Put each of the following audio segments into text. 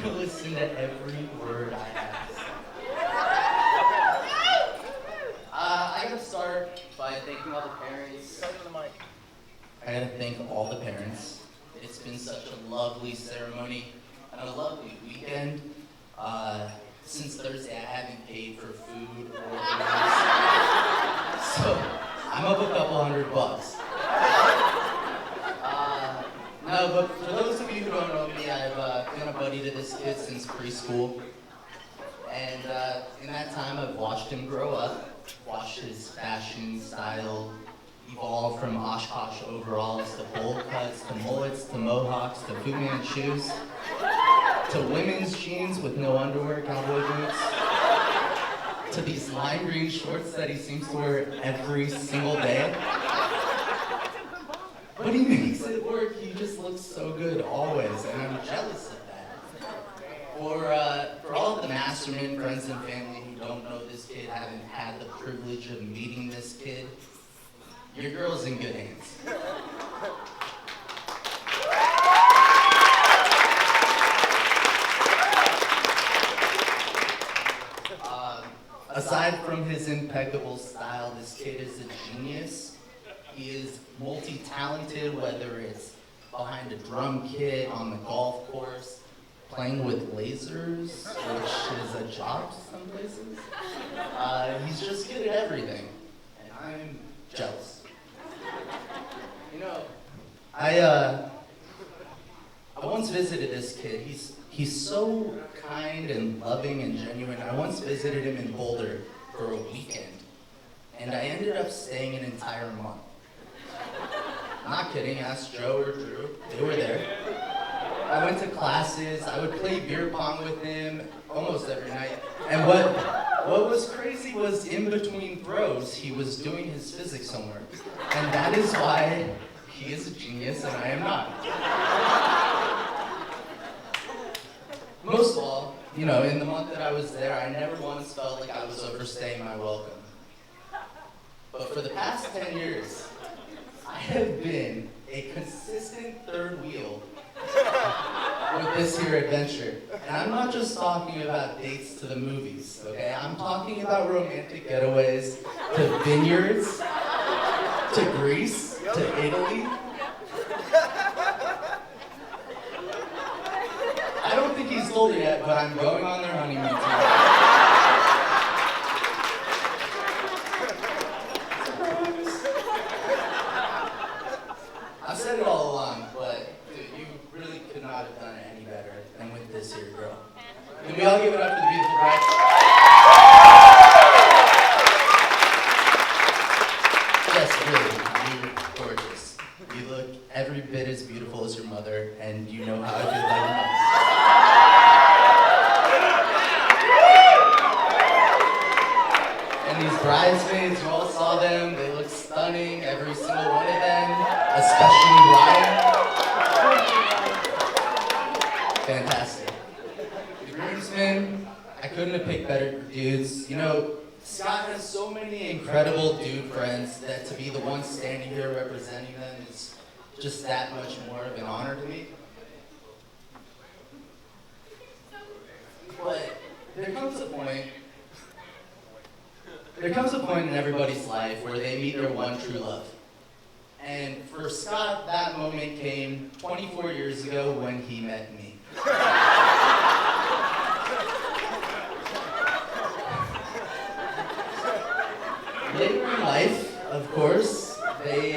gonna listen to every word I have. I gotta start by thanking all the parents. I gotta thank all the parents. It's been such a lovely ceremony and a lovely weekend. Since Thursday, I haven't paid for food or booze, so I'm up a couple $100. No, but for those of you who don't know me, I've been a buddy to this kid since preschool. And in that time, I've watched him grow up, watched his fashion style evolve from Oshkosh overalls to bowl cuts, to mullets, to mohawks, to Fu Manchus, to women's jeans with no underwear, cowboy boots, to these lime green shorts that he seems to wear every single day. But he makes it work. He just looks so good always, and I'm jealous of that. For all of the Masterman friends and family who don't know this kid, haven't had the privilege of meeting this kid, your girl's in good hands. Aside from his impeccable style, this kid is a genius. He is multi-talented, whether it's behind a drum kit, on the golf course, playing with lasers, which is a job some places. He's just good at everything, and I'm jealous. You know, I once visited this kid. He's so kind and loving and genuine. I once visited him in Boulder for a weekend, and I ended up staying an entire month. Not kidding, ask Joe or Drew, they were there. I went to classes, I would play beer pong with him almost every night. And what was crazy was in between throws, he was doing his physics homework. And that is why he is a genius and I am not. Most of all, you know, in the month that I was there, I never once felt like I was overstaying my welcome. But for the past 10 years, I have been a consistent third wheel with this here adventure. And I'm not just talking about dates to the movies, okay? I'm talking about romantic getaways to vineyards, to Greece, to Italy. I don't think he's told it yet, but I'm going on their honeymoon tonight. I've said it all along, but dude, you really could not have done it any better than with this here girl. Can we all give it up for the beautiful bride? Yes, really, you're gorgeous. You look every bit as beautiful as your mother, and you know how I feel about your mother. And these bridesmaids, you all saw them, they look stunning, every single one of them, especially Ryan. Fantastic. The groomsmen, I couldn't have picked better dudes. You know, Scott has so many incredible dude friends that to be the one standing here representing them is just that much more of an honor to me. But there comes a point in everybody's life where they meet their one true love. And for Scott, that moment came 24 years ago when he met me. Later in life, of course, they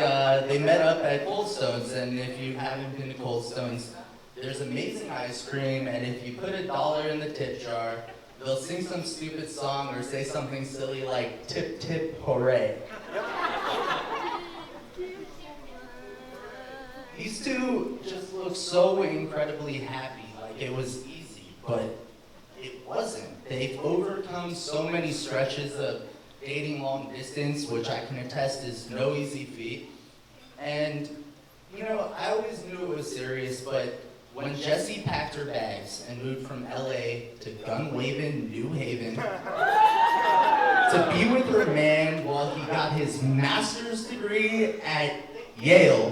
met up at Cold Stones, and if you haven't been to Cold Stones, there's amazing ice cream, and if you put $1 in the tip jar, they'll sing some stupid song or say something silly like tip tip hooray. These two just look so incredibly happy, like it was easy, but it wasn't. They've overcome so many stretches of dating long distance, which I can attest is no easy feat. And, you know, I always knew it was serious, but when Jessie packed her bags and moved from LA to gun-waving New Haven to be with her man while he got his master's degree at Yale.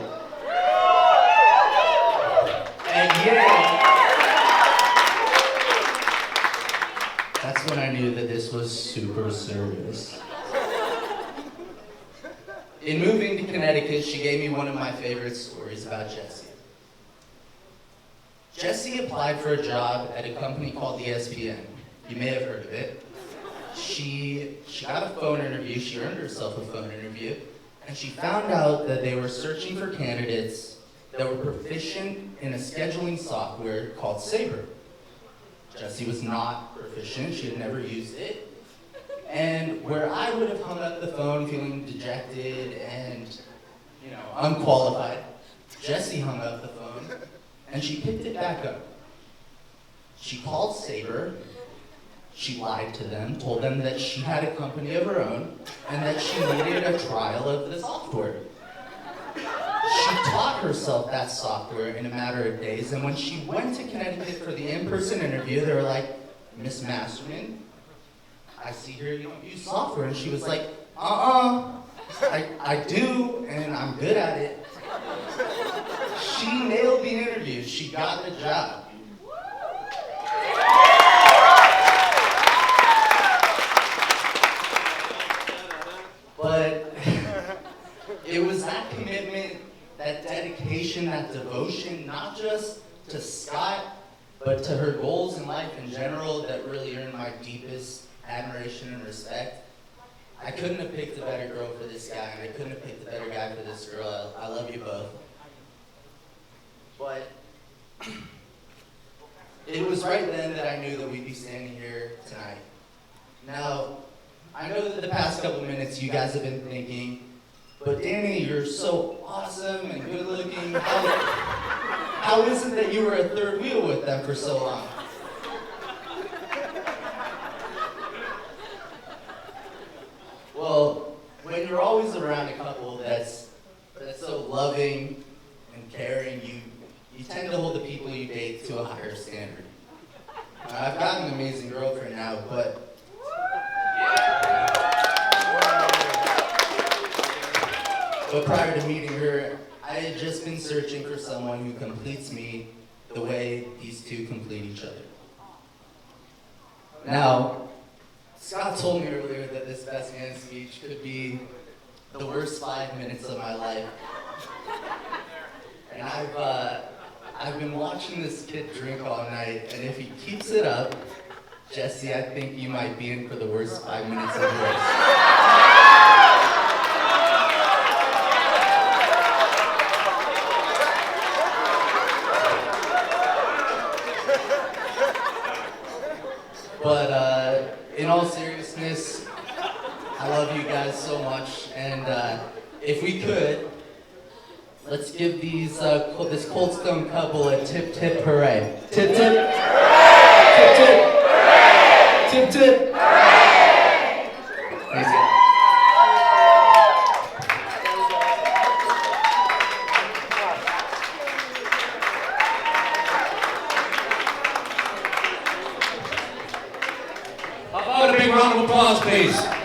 At Yale. That's when I knew that this was super serious. In moving to Connecticut, she gave me one of my favorite stories about Jessie. Jessie applied for a job at a company called ESPN. You may have heard of it. She got a phone interview, she earned herself a phone interview, and she found out that they were searching for candidates that were proficient in a scheduling software called Sabre. Jessie was not proficient, she had never used it. And where I would have hung up the phone feeling dejected and, unqualified, Jessie hung up the phone and she picked it back up. She called Sabre, she lied to them, told them that she had a company of her own and that she needed a trial of the software. She taught herself that software in a matter of days, and when she went to Connecticut for the in-person interview, they were like, "Miss Masterman, I see here you don't use software." And she was like, I do, and I'm good at it. She nailed the interview. She got the job. But it was that commitment, that dedication, that devotion, not just to Scott, but to her goals in life in general, that really earned my deepest admiration and respect. I couldn't have picked a better girl for this guy, and I couldn't have picked a better guy for this girl. I love you both. But it was right then that I knew that we'd be standing here tonight. Now, I know that the past couple minutes you guys have been thinking, but Danny, you're so awesome and good looking. How is it that you were a third wheel with them for so long? Well, when you're always around a couple that's so loving and caring, you tend to hold the people you date to a higher standard. I've got an amazing girlfriend now, but prior to meeting her, I had just been searching for someone who completes me the way these two complete each other. Now, Scott told me earlier that this best man speech could be the worst 5 minutes of my life. And I've been watching this kid drink all night, and if he keeps it up, Jessie, I think you might be in for the worst 5 minutes of yours. But in all seriousness, I love you guys so much, and if we could, let's give these this Cold Stone couple a tip tip hooray. Tip tip. Tip tip. Tip tip. Thanks, guys. How about a big round of applause, please?